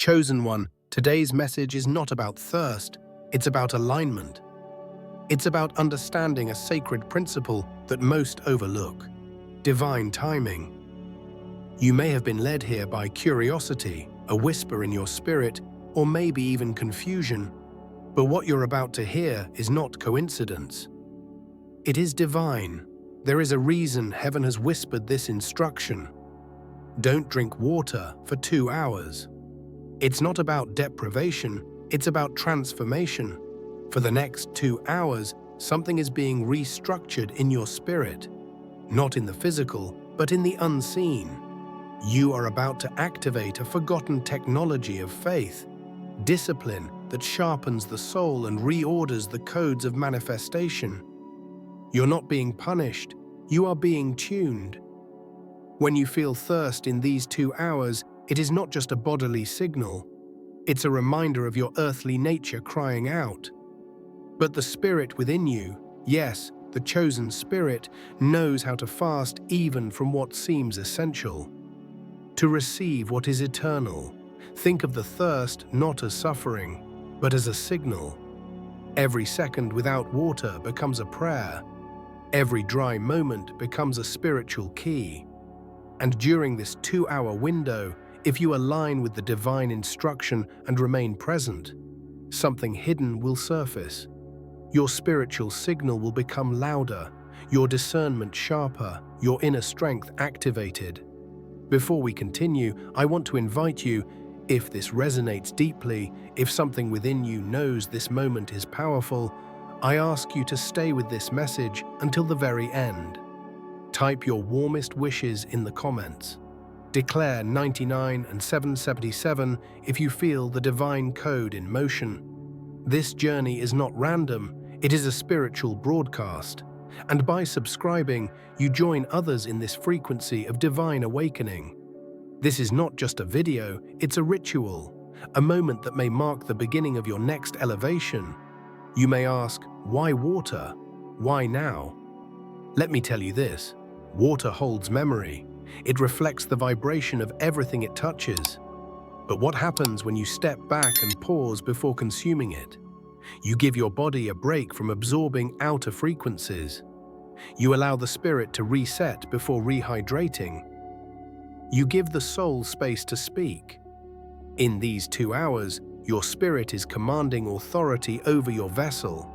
Chosen one, today's message is not about thirst, it's about alignment. It's about understanding a sacred principle that most overlook: divine timing. You may have been led here by curiosity, a whisper in your spirit, or maybe even confusion. But what you're about to hear is not coincidence. It is divine. There is a reason heaven has whispered this instruction. Don't drink water for 2 hours. It's not about deprivation, it's about transformation. For the next 2 hours, something is being restructured in your spirit. Not in the physical, but in the unseen. You are about to activate a forgotten technology of faith, discipline that sharpens the soul and reorders the codes of manifestation. You're not being punished, you are being tuned. When you feel thirst in these 2 hours, it is not just a bodily signal. It's a reminder of your earthly nature crying out. But the spirit within you, yes, the chosen spirit, knows how to fast even from what seems essential. To receive what is eternal, think of the thirst not as suffering, but as a signal. Every second without water becomes a prayer. Every dry moment becomes a spiritual key. And during this 2-hour window, if you align with the divine instruction and remain present, something hidden will surface. Your spiritual signal will become louder, your discernment sharper, your inner strength activated. Before we continue, I want to invite you, if this resonates deeply, if something within you knows this moment is powerful, I ask you to stay with this message until the very end. Type your warmest wishes in the comments. Declare 99 and 777 if you feel the divine code in motion. This journey is not random, it is a spiritual broadcast. And by subscribing, you join others in this frequency of divine awakening. This is not just a video, it's a ritual, a moment that may mark the beginning of your next elevation. You may ask, why water? Why now? Let me tell you this, water holds memory. It reflects the vibration of everything it touches. But what happens when you step back and pause before consuming it? You give your body a break from absorbing outer frequencies. You allow the spirit to reset before rehydrating. You give the soul space to speak. In these 2 hours, your spirit is commanding authority over your vessel.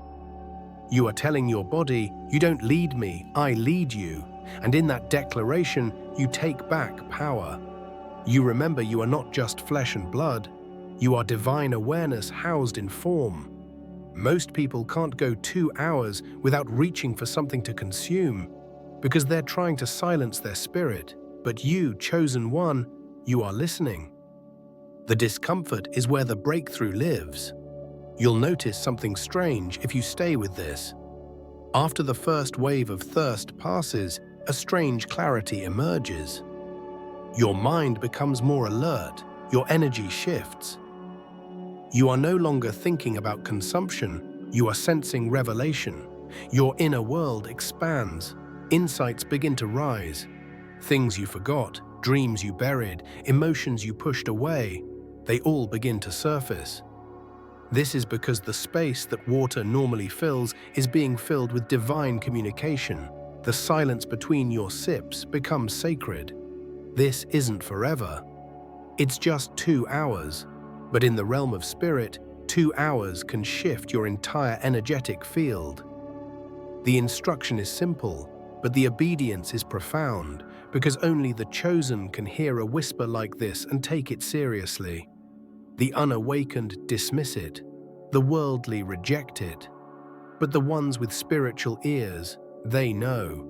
You are telling your body, you don't lead me, I lead you. And in that declaration, you take back power. You remember you are not just flesh and blood, you are divine awareness housed in form. Most people can't go 2 hours without reaching for something to consume, because they're trying to silence their spirit. But you, chosen one, you are listening. The discomfort is where the breakthrough lives. You'll notice something strange if you stay with this. After the first wave of thirst passes, a strange clarity emerges. Your mind becomes more alert, your energy shifts. You are no longer thinking about consumption, you are sensing revelation. Your inner world expands, insights begin to rise. Things you forgot, dreams you buried, emotions you pushed away, they all begin to surface. This is because the space that water normally fills is being filled with divine communication. The silence between your sips becomes sacred. This isn't forever. It's just 2 hours. But in the realm of spirit, 2 hours can shift your entire energetic field. The instruction is simple, but the obedience is profound, because only the chosen can hear a whisper like this and take it seriously. The unawakened dismiss it, the worldly reject it. But the ones with spiritual ears, they know.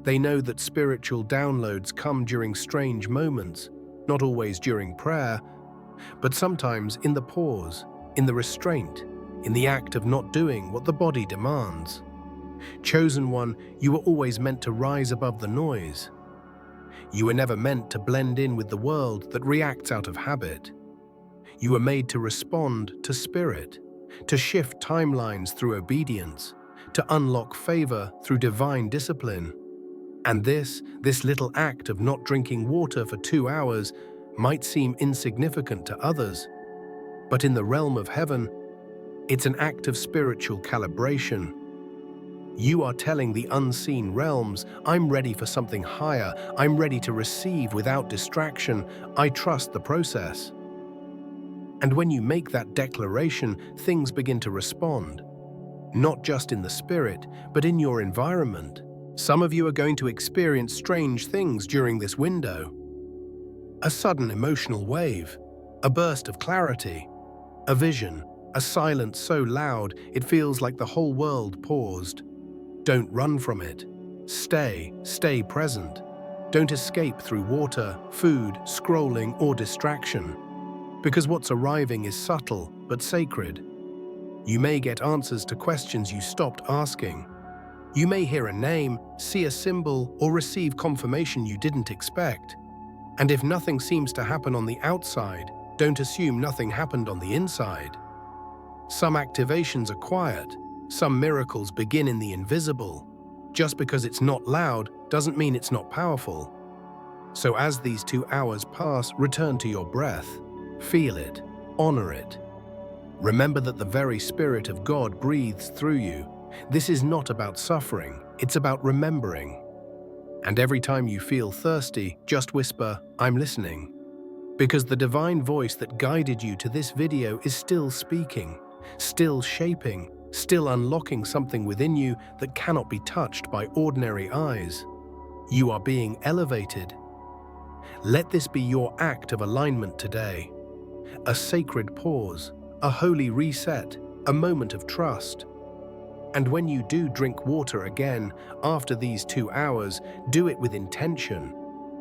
They know that spiritual downloads come during strange moments, not always during prayer, but sometimes in the pause, in the restraint, in the act of not doing what the body demands. Chosen one, you were always meant to rise above the noise. You were never meant to blend in with the world that reacts out of habit. You were made to respond to spirit, to shift timelines through obedience, to unlock favor through divine discipline. And this little act of not drinking water for 2 hours might seem insignificant to others, But in the realm of heaven, it's an act of spiritual calibration. You are telling the unseen realms, I'm ready for something higher, I'm ready to receive without distraction, I trust the process. And when you make that declaration, things begin to respond. Not just in the spirit, but in your environment. Some of you are going to experience strange things during this window. A sudden emotional wave, a burst of clarity, a vision, a silence so loud it feels like the whole world paused. Don't run from it. Stay present. Don't escape through water, food, scrolling, or distraction. Because what's arriving is subtle but sacred. You may get answers to questions you stopped asking. You may hear a name, see a symbol, or receive confirmation you didn't expect. And if nothing seems to happen on the outside, don't assume nothing happened on the inside. Some activations are quiet. Some miracles begin in the invisible. Just because it's not loud doesn't mean it's not powerful. So as these 2 hours pass, return to your breath. Feel it. Honor it. Remember that the very Spirit of God breathes through you. This is not about suffering, it's about remembering. And every time you feel thirsty, just whisper, I'm listening. Because the divine voice that guided you to this video is still speaking, still shaping, still unlocking something within you that cannot be touched by ordinary eyes. You are being elevated. Let this be your act of alignment today. A sacred pause, a holy reset, a moment of trust. And when you do drink water again after these 2 hours, do it with intention.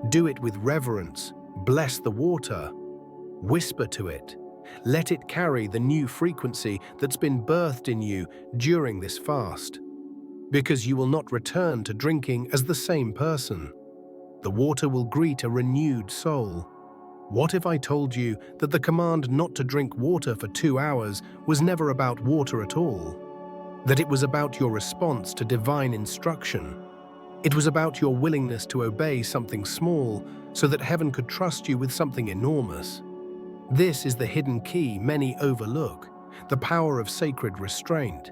Do it with reverence. Bless the water. Whisper to it. Let it carry the new frequency that's been birthed in you during this fast. Because you will not return to drinking as the same person. The water will greet a renewed soul. What if I told you that the command not to drink water for 2 hours was never about water at all? That it was about your response to divine instruction. It was about your willingness to obey something small so that heaven could trust you with something enormous. This is the hidden key many overlook, the power of sacred restraint.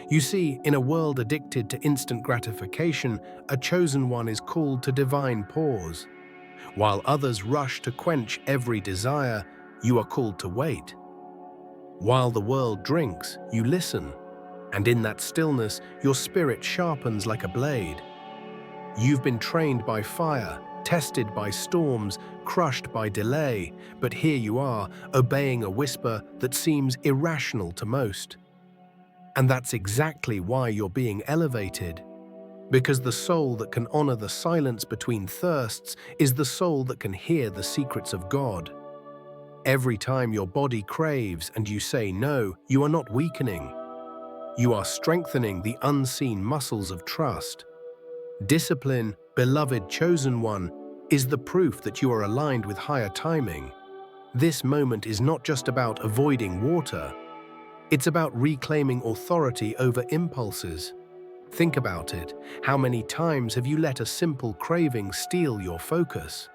You see, in a world addicted to instant gratification, a chosen one is called to divine pause. While others rush to quench every desire, you are called to wait. While the world drinks, you listen. And in that stillness, your spirit sharpens like a blade. You've been trained by fire, tested by storms, crushed by delay, but here you are, obeying a whisper that seems irrational to most. And that's exactly why you're being elevated. Because the soul that can honor the silence between thirsts is the soul that can hear the secrets of God. Every time your body craves and you say no, you are not weakening. You are strengthening the unseen muscles of trust. Discipline, beloved chosen one, is the proof that you are aligned with higher timing. This moment is not just about avoiding water. It's about reclaiming authority over impulses. Think about it. How many times have you let a simple craving steal your focus?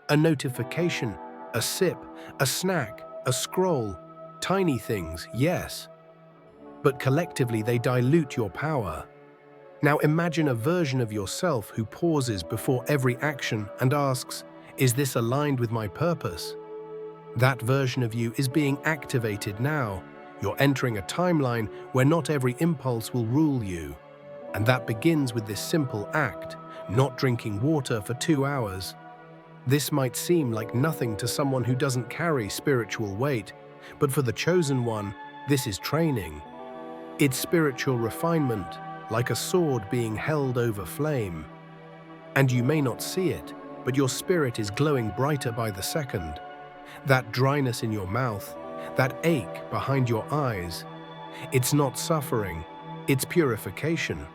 A notification, a sip, a snack, a scroll. Tiny things, yes. But collectively they dilute your power. Now imagine a version of yourself who pauses before every action and asks, is this aligned with my purpose? That version of you is being activated now. You're entering a timeline where not every impulse will rule you. And that begins with this simple act, not drinking water for 2 hours. This might seem like nothing to someone who doesn't carry spiritual weight, but for the chosen one, this is training. It's spiritual refinement, like a sword being held over flame. And you may not see it, but your spirit is glowing brighter by the second. That dryness in your mouth, that ache behind your eyes, it's not suffering, it's purification.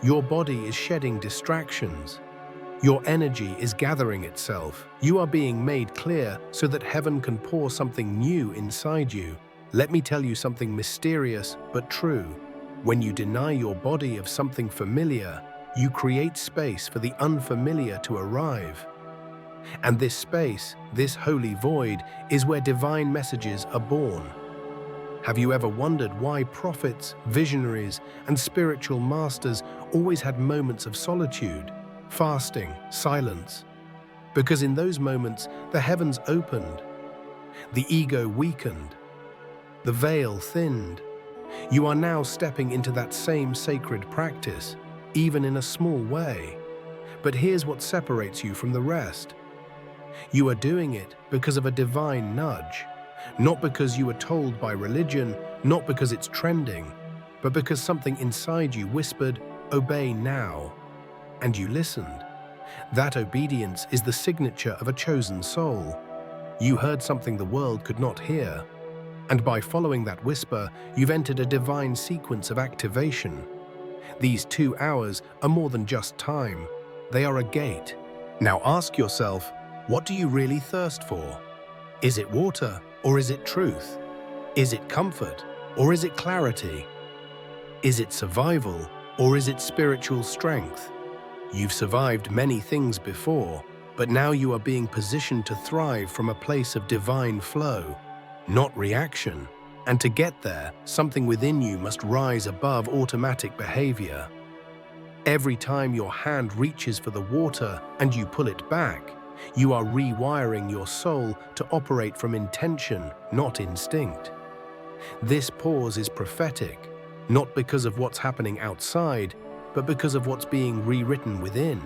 Your body is shedding distractions. Your energy is gathering itself. You are being made clear so that heaven can pour something new inside you. Let me tell you something mysterious but true. When you deny your body of something familiar, you create space for the unfamiliar to arrive. And this space, this holy void, is where divine messages are born. Have you ever wondered why prophets, visionaries, and spiritual masters always had moments of solitude, fasting, silence? Because in those moments, the heavens opened, the ego weakened, the veil thinned. You are now stepping into that same sacred practice, even in a small way. But here's what separates you from the rest. You are doing it because of a divine nudge, not because you were told by religion, not because it's trending, but because something inside you whispered, "Obey now." And you listened. That obedience is the signature of a chosen soul. You heard something the world could not hear. And by following that whisper, you've entered a divine sequence of activation. These 2 hours are more than just time. They are a gate. Now ask yourself, what do you really thirst for? Is it water or is it truth? Is it comfort or is it clarity? Is it survival or is it spiritual strength? You've survived many things before, but now you are being positioned to thrive from a place of divine flow, not reaction. And to get there, something within you must rise above automatic behavior. Every time your hand reaches for the water and you pull it back, you are rewiring your soul to operate from intention, not instinct. This pause is prophetic, not because of what's happening outside, but because of what's being rewritten within.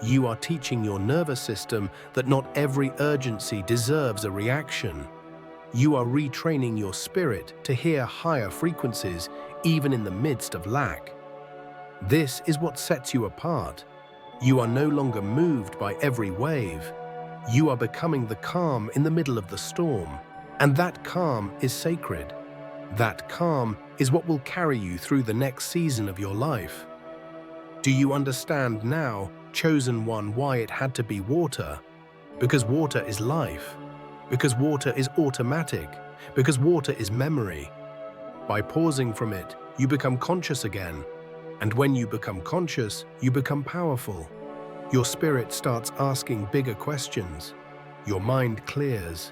You are teaching your nervous system that not every urgency deserves a reaction. You are retraining your spirit to hear higher frequencies, even in the midst of lack. This is what sets you apart. You are no longer moved by every wave. You are becoming the calm in the middle of the storm. And that calm is sacred. That calm is what will carry you through the next season of your life. Do you understand now, chosen one, why it had to be water? Because water is life. Because water is automatic. Because water is memory. By pausing from it, you become conscious again. And when you become conscious, you become powerful. Your spirit starts asking bigger questions. Your mind clears.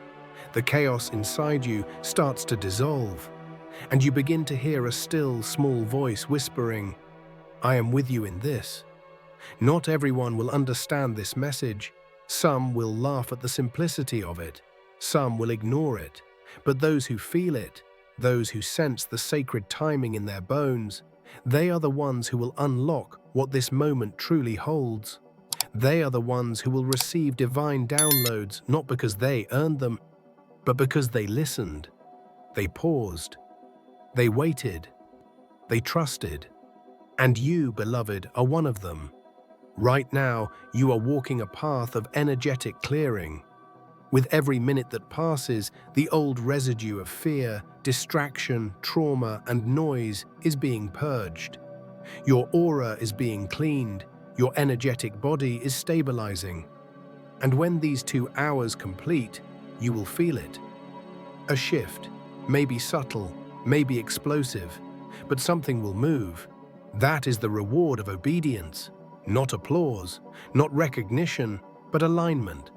The chaos inside you starts to dissolve. And you begin to hear a still, small voice whispering, "I am with you in this." Not everyone will understand this message. Some will laugh at the simplicity of it. Some will ignore it. But those who feel it, those who sense the sacred timing in their bones, they are the ones who will unlock what this moment truly holds. They are the ones who will receive divine downloads not because they earned them, but because they listened, they paused, they waited, they trusted. And you, beloved, are one of them. Right now, you are walking a path of energetic clearing. With every minute that passes, the old residue of fear, distraction, trauma, and noise is being purged. Your aura is being cleaned. Your energetic body is stabilizing. And when these 2 hours complete, you will feel it. A shift, maybe subtle, maybe explosive, but something will move. That is the reward of obedience. Not applause, not recognition, but alignment.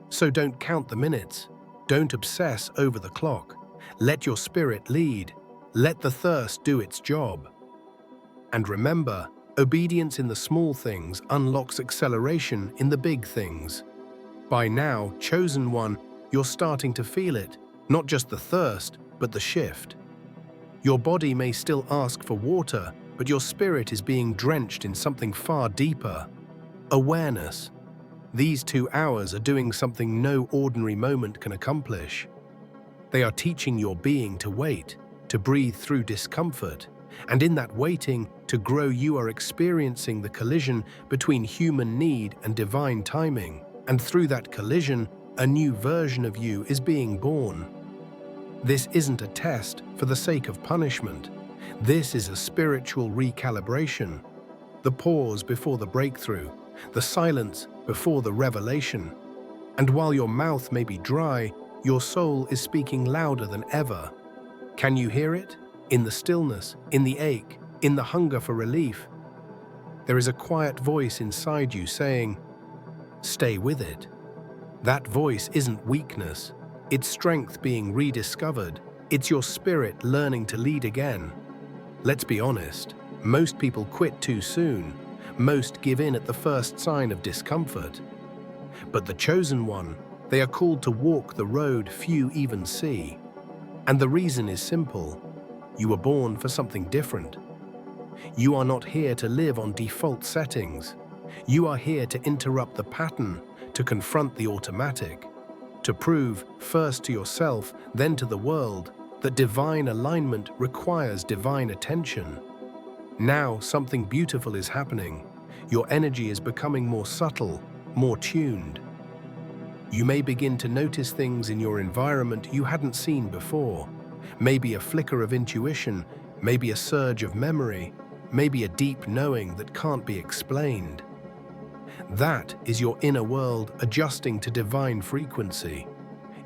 So don't count the minutes. Don't obsess over the clock. Let your spirit lead. Let the thirst do its job. And remember, obedience in the small things unlocks acceleration in the big things. By now, chosen one, you're starting to feel it, not just the thirst, but the shift. Your body may still ask for water, but your spirit is being drenched in something far deeper. Awareness. These 2 hours are doing something no ordinary moment can accomplish. They are teaching your being to wait, to breathe through discomfort, and in that waiting, to grow. You are experiencing the collision between human need and divine timing, and through that collision, a new version of you is being born. This isn't a test for the sake of punishment. This is a spiritual recalibration. The pause before the breakthrough, the silence before the revelation. And while your mouth may be dry, your soul is speaking louder than ever. Can you hear it? In the stillness, in the ache, in the hunger for relief. There is a quiet voice inside you saying, Stay with it. That voice isn't weakness. It's strength being rediscovered. It's your spirit learning to lead again. Let's be honest, most people quit too soon. Most give in at the first sign of discomfort. But the chosen one, they are called to walk the road few even see. And the reason is simple. You were born for something different. You are not here to live on default settings. You are here to interrupt the pattern, to confront the automatic, to prove, first to yourself, then to the world, that divine alignment requires divine attention. Now something beautiful is happening. Your energy is becoming more subtle, more tuned. You may begin to notice things in your environment you hadn't seen before. Maybe a flicker of intuition, maybe a surge of memory, maybe a deep knowing that can't be explained. That is your inner world adjusting to divine frequency.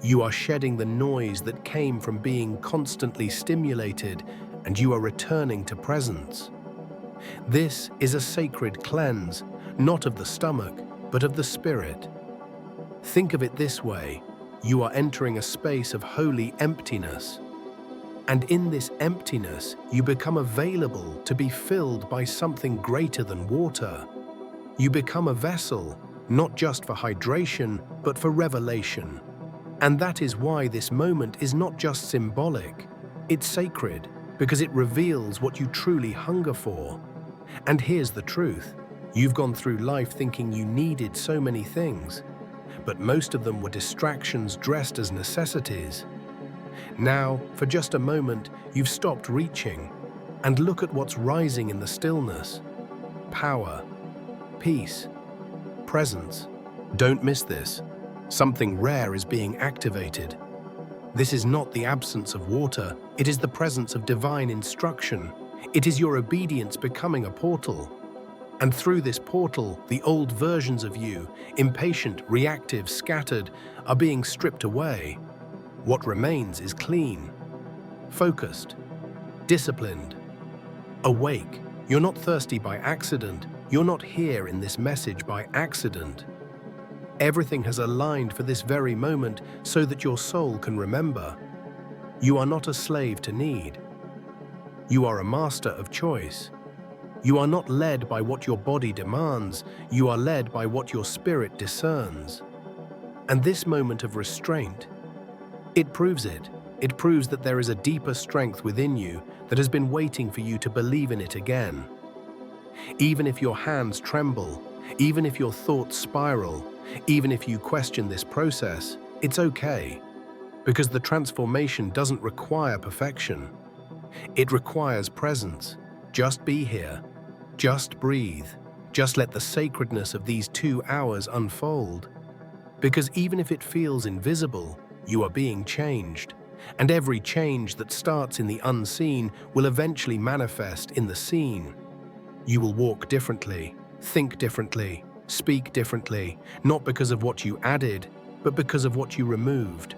You are shedding the noise that came from being constantly stimulated, and you are returning to presence. This is a sacred cleanse, not of the stomach, but of the spirit. Think of it this way: you are entering a space of holy emptiness. And in this emptiness, you become available to be filled by something greater than water. You become a vessel, not just for hydration, but for revelation. And that is why this moment is not just symbolic. It's sacred, because it reveals what you truly hunger for. And here's the truth. You've gone through life thinking you needed so many things, but most of them were distractions dressed as necessities. Now, for just a moment, you've stopped reaching, and look at what's rising in the stillness. Power, peace, presence. Don't miss this. Something rare is being activated. This is not the absence of water, it is the presence of divine instruction. It is your obedience becoming a portal. And through this portal, the old versions of you, impatient, reactive, scattered, are being stripped away. What remains is clean, focused, disciplined, awake. You're not thirsty by accident. You're not here in this message by accident. Everything has aligned for this very moment so that your soul can remember. You are not a slave to need. You are a master of choice. You are not led by what your body demands. You are led by what your spirit discerns. And this moment of restraint, it proves it. It proves that there is a deeper strength within you that has been waiting for you to believe in it again. Even if your hands tremble, even if your thoughts spiral, even if you question this process, it's okay. Because the transformation doesn't require perfection. It requires presence. Just be here. Just breathe. Just let the sacredness of these 2 hours unfold. Because even if it feels invisible, you are being changed. And every change that starts in the unseen will eventually manifest in the seen. You will walk differently, think differently, speak differently, not because of what you added, but because of what you removed.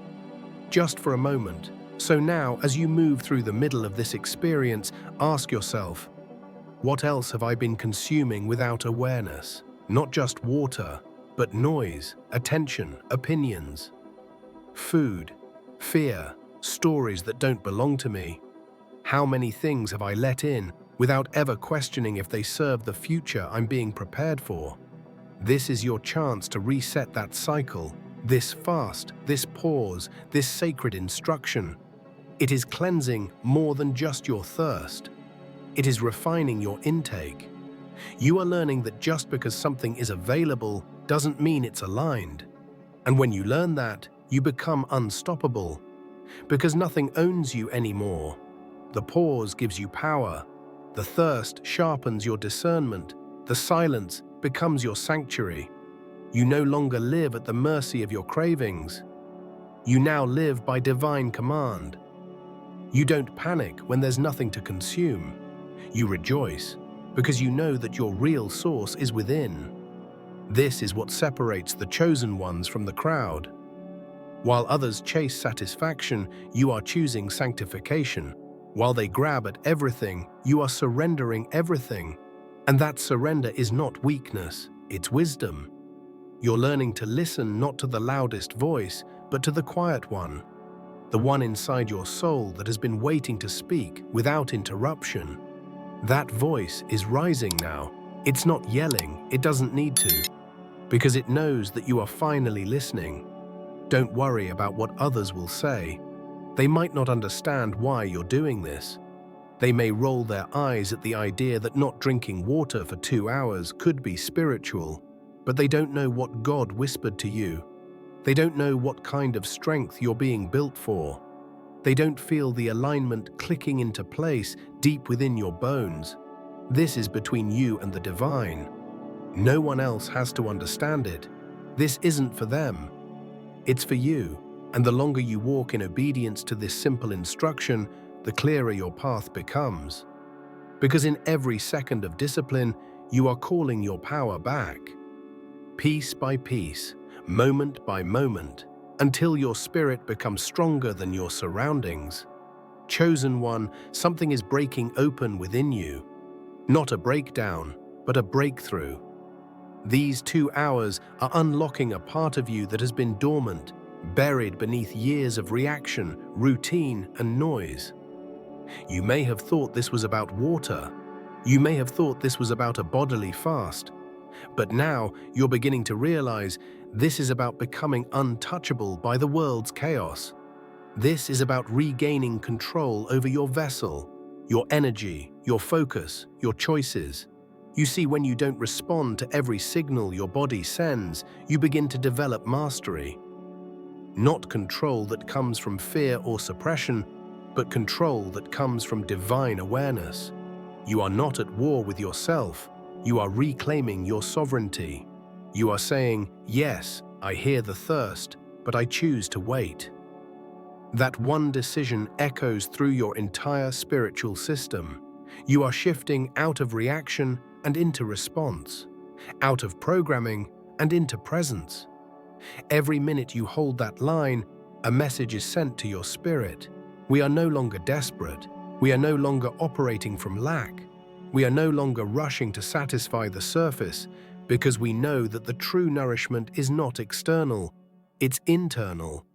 Just for a moment. So now, as you move through the middle of this experience, ask yourself, what else have I been consuming without awareness? Not just water, but noise, attention, opinions, food, fear, stories that don't belong to me. How many things have I let in without ever questioning if they serve the future I'm being prepared for? This is your chance to reset that cycle, this fast, this pause, this sacred instruction. It is cleansing more than just your thirst. It is refining your intake. You are learning that just because something is available doesn't mean it's aligned. And when you learn that, you become unstoppable. Because nothing owns you anymore. The pause gives you power. The thirst sharpens your discernment. The silence becomes your sanctuary. You no longer live at the mercy of your cravings. You now live by divine command. You don't panic when there's nothing to consume. You rejoice because you know that your real source is within. This is what separates the chosen ones from the crowd. While others chase satisfaction, you are choosing sanctification. While they grab at everything, you are surrendering everything. And that surrender is not weakness, it's wisdom. You're learning to listen not to the loudest voice, but to the quiet one, the one inside your soul that has been waiting to speak without interruption. That voice is rising now. It's not yelling, it doesn't need to, because it knows that you are finally listening. Don't worry about what others will say. They might not understand why you're doing this. They may roll their eyes at the idea that not drinking water for 2 hours could be spiritual, but they don't know what God whispered to you. They don't know what kind of strength you're being built for. They don't feel the alignment clicking into place deep within your bones. This is between you and the divine. No one else has to understand it. This isn't for them. It's for you, and the longer you walk in obedience to this simple instruction, the clearer your path becomes. Because in every second of discipline, you are calling your power back. Piece by piece, moment by moment, until your spirit becomes stronger than your surroundings. Chosen one, something is breaking open within you. Not a breakdown, but a breakthrough. These 2 hours are unlocking a part of you that has been dormant, buried beneath years of reaction, routine, and noise. You may have thought this was about water. You may have thought this was about a bodily fast. But now you're beginning to realize this is about becoming untouchable by the world's chaos. This is about regaining control over your vessel, your energy, your focus, your choices. You see, when you don't respond to every signal your body sends, you begin to develop mastery. Not control that comes from fear or suppression, but control that comes from divine awareness. You are not at war with yourself. You are reclaiming your sovereignty. You are saying, yes, I hear the thirst, but I choose to wait. That one decision echoes through your entire spiritual system. You are shifting out of reaction and into response, out of programming and into presence. Every minute you hold that line, a message is sent to your spirit. We are no longer desperate. We are no longer operating from lack. We are no longer rushing to satisfy the surface, because we know that the true nourishment is not external, it's internal.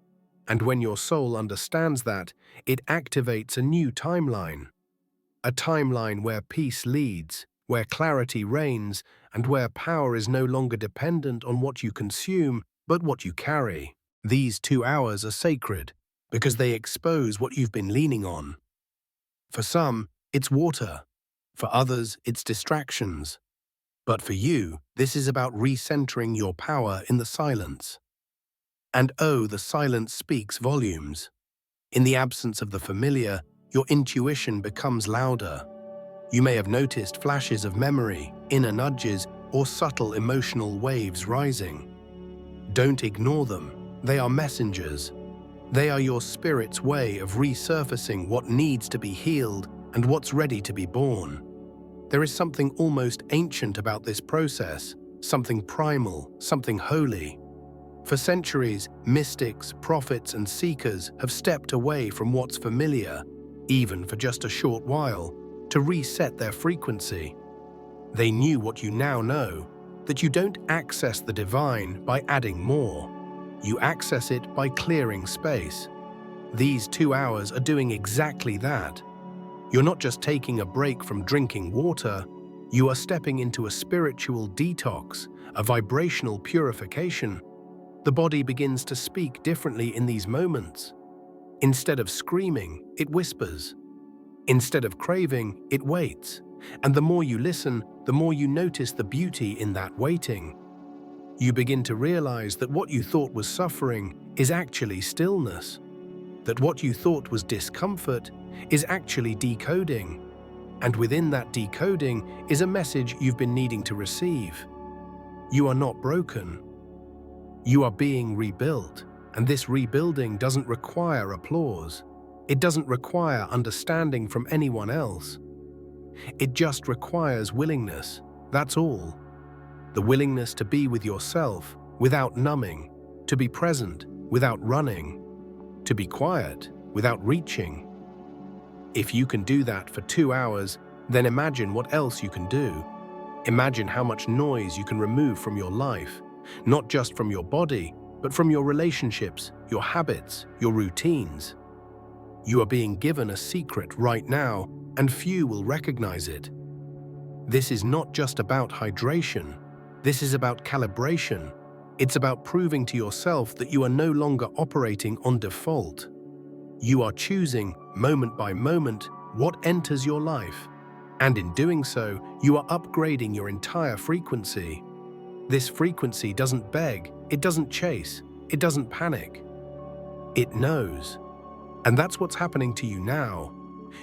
And when your soul understands that, it activates a new timeline. A timeline where peace leads, where clarity reigns, and where power is no longer dependent on what you consume, but what you carry. These 2 hours are sacred, because they expose what you've been leaning on. For some, it's water. For others, it's distractions. But for you, this is about recentering your power in the silence. And oh, the silence speaks volumes. In the absence of the familiar, your intuition becomes louder. You may have noticed flashes of memory, inner nudges, or subtle emotional waves rising. Don't ignore them. They are messengers. They are your spirit's way of resurfacing what needs to be healed and what's ready to be born. There is something almost ancient about this process, something primal, something holy. For centuries, mystics, prophets, and seekers have stepped away from what's familiar, even for just a short while, to reset their frequency. They knew what you now know, that you don't access the divine by adding more. You access it by clearing space. These 2 hours are doing exactly that. You're not just taking a break from drinking water, you are stepping into a spiritual detox, a vibrational purification. The body begins to speak differently in these moments. Instead of screaming, it whispers. Instead of craving, it waits. And the more you listen, the more you notice the beauty in that waiting. You begin to realize that what you thought was suffering is actually stillness. That what you thought was discomfort is actually decoding. And within that decoding is a message you've been needing to receive. You are not broken. You are being rebuilt, and this rebuilding doesn't require applause. It doesn't require understanding from anyone else. It just requires willingness, that's all. The willingness to be with yourself without numbing, to be present without running, to be quiet without reaching. If you can do that for 2 hours, then imagine what else you can do. Imagine how much noise you can remove from your life, Not just from your body, but from your relationships, your habits, your routines. You are being given a secret right now, and few will recognize it. This is not just about hydration. This is about calibration. It's about proving to yourself that you are no longer operating on default. You are choosing, moment by moment, what enters your life. And in doing so, you are upgrading your entire frequency. This frequency doesn't beg, it doesn't chase, it doesn't panic. It knows. And that's what's happening to you now.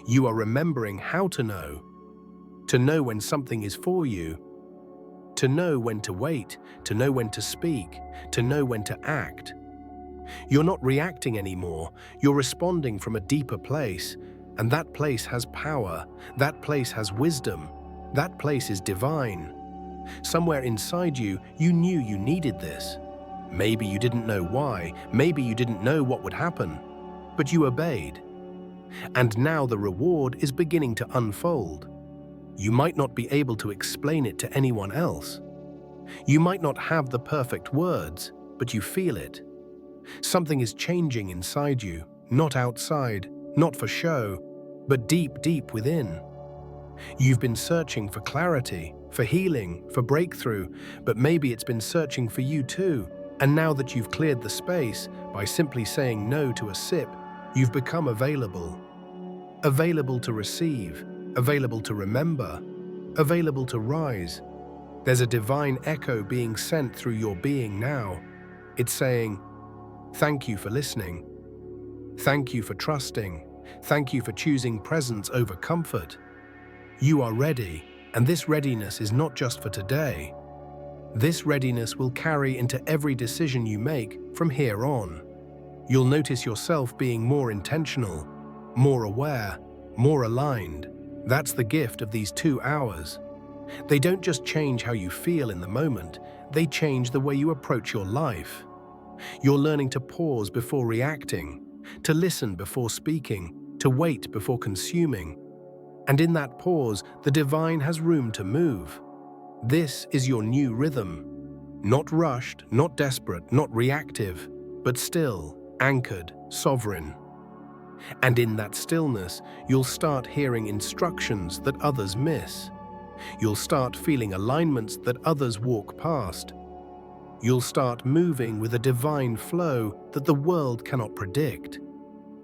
You are remembering how to know when something is for you, to know when to wait, to know when to speak, to know when to act. You're not reacting anymore, you're responding from a deeper place, and that place has power, that place has wisdom, that place is divine. Somewhere inside you, you knew you needed this. Maybe you didn't know why, maybe you didn't know what would happen, but you obeyed. And now the reward is beginning to unfold. You might not be able to explain it to anyone else. You might not have the perfect words, but you feel it. Something is changing inside you, not outside, not for show, but deep, deep within. You've been searching for clarity, for healing, for breakthrough, but maybe it's been searching for you too. And now that you've cleared the space by simply saying no to a sip, you've become available. Available to receive, available to remember, available to rise. There's a divine echo being sent through your being now. It's saying, thank you for listening. Thank you for trusting. Thank you for choosing presence over comfort. You are ready, and this readiness is not just for today. This readiness will carry into every decision you make from here on. You'll notice yourself being more intentional, more aware, more aligned. That's the gift of these 2 hours. They don't just change how you feel in the moment, they change the way you approach your life. You're learning to pause before reacting, to listen before speaking, to wait before consuming. And in that pause, the divine has room to move. This is your new rhythm. Not rushed, not desperate, not reactive, but still, anchored, sovereign. And in that stillness, you'll start hearing instructions that others miss. You'll start feeling alignments that others walk past. You'll start moving with a divine flow that the world cannot predict.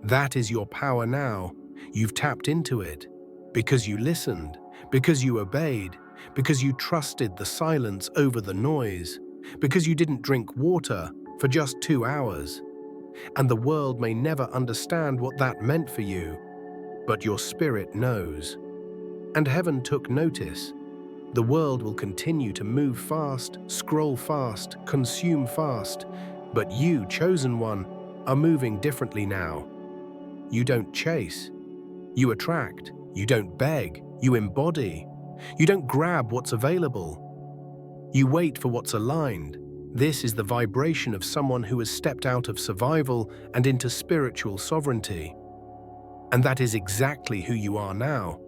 That is your power now. You've tapped into it. Because you listened, because you obeyed, because you trusted the silence over the noise, because you didn't drink water for just 2 hours. And the world may never understand what that meant for you, but your spirit knows. And heaven took notice. The world will continue to move fast, scroll fast, consume fast, but you, chosen one, are moving differently now. You don't chase. You attract. You don't beg. You embody. You don't grab what's available. You wait for what's aligned. This is the vibration of someone who has stepped out of survival and into spiritual sovereignty. And that is exactly who you are now.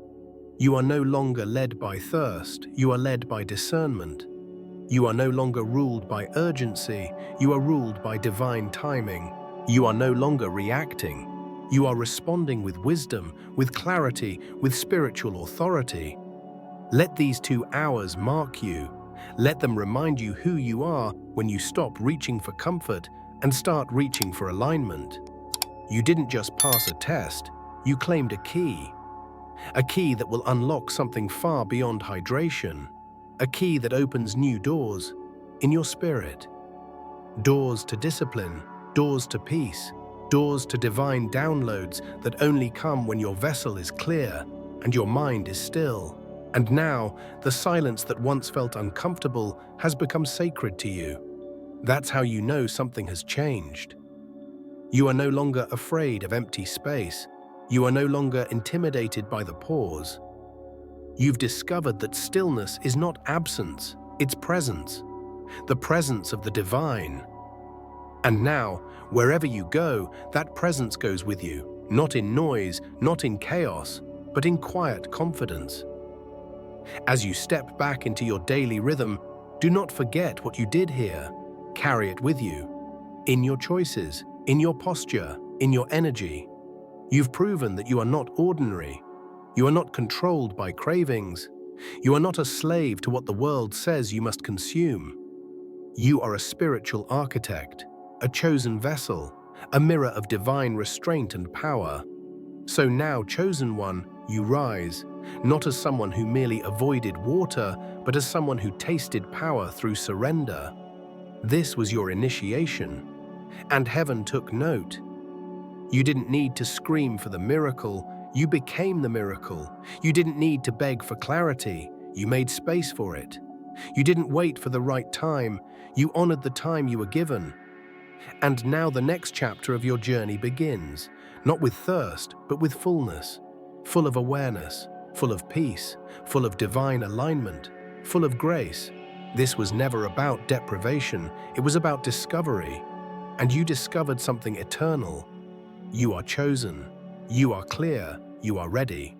You are no longer led by thirst, you are led by discernment. You are no longer ruled by urgency, you are ruled by divine timing. You are no longer reacting. You are responding with wisdom, with clarity, with spiritual authority. Let these 2 hours mark you. Let them remind you who you are when you stop reaching for comfort and start reaching for alignment. You didn't just pass a test, you claimed a key that will unlock something far beyond hydration, a key that opens new doors in your spirit. Doors to discipline, doors to peace, doors to divine downloads that only come when your vessel is clear and your mind is still. And now, the silence that once felt uncomfortable has become sacred to you. That's how you know something has changed. You are no longer afraid of empty space. You are no longer intimidated by the pause. You've discovered that stillness is not absence, it's presence. The presence of the divine. And now, wherever you go, that presence goes with you, not in noise, not in chaos, but in quiet confidence. As you step back into your daily rhythm, Do not forget what you did here. Carry it with you. In your choices, in your posture, in your energy. You've proven that you are not ordinary. You are not controlled by cravings. You are not a slave to what the world says you must consume. You are a spiritual architect, a chosen vessel, a mirror of divine restraint and power. So now, chosen one, you rise, not as someone who merely avoided water, but as someone who tasted power through surrender. This was your initiation, and heaven took note. You didn't need to scream for the miracle, you became the miracle. You didn't need to beg for clarity, you made space for it. You didn't wait for the right time, you honored the time you were given. And now the next chapter of your journey begins, not with thirst, but with fullness, full of awareness, full of peace, full of divine alignment, full of grace. This was never about deprivation, it was about discovery. And you discovered something eternal. You are chosen, you are clear, you are ready.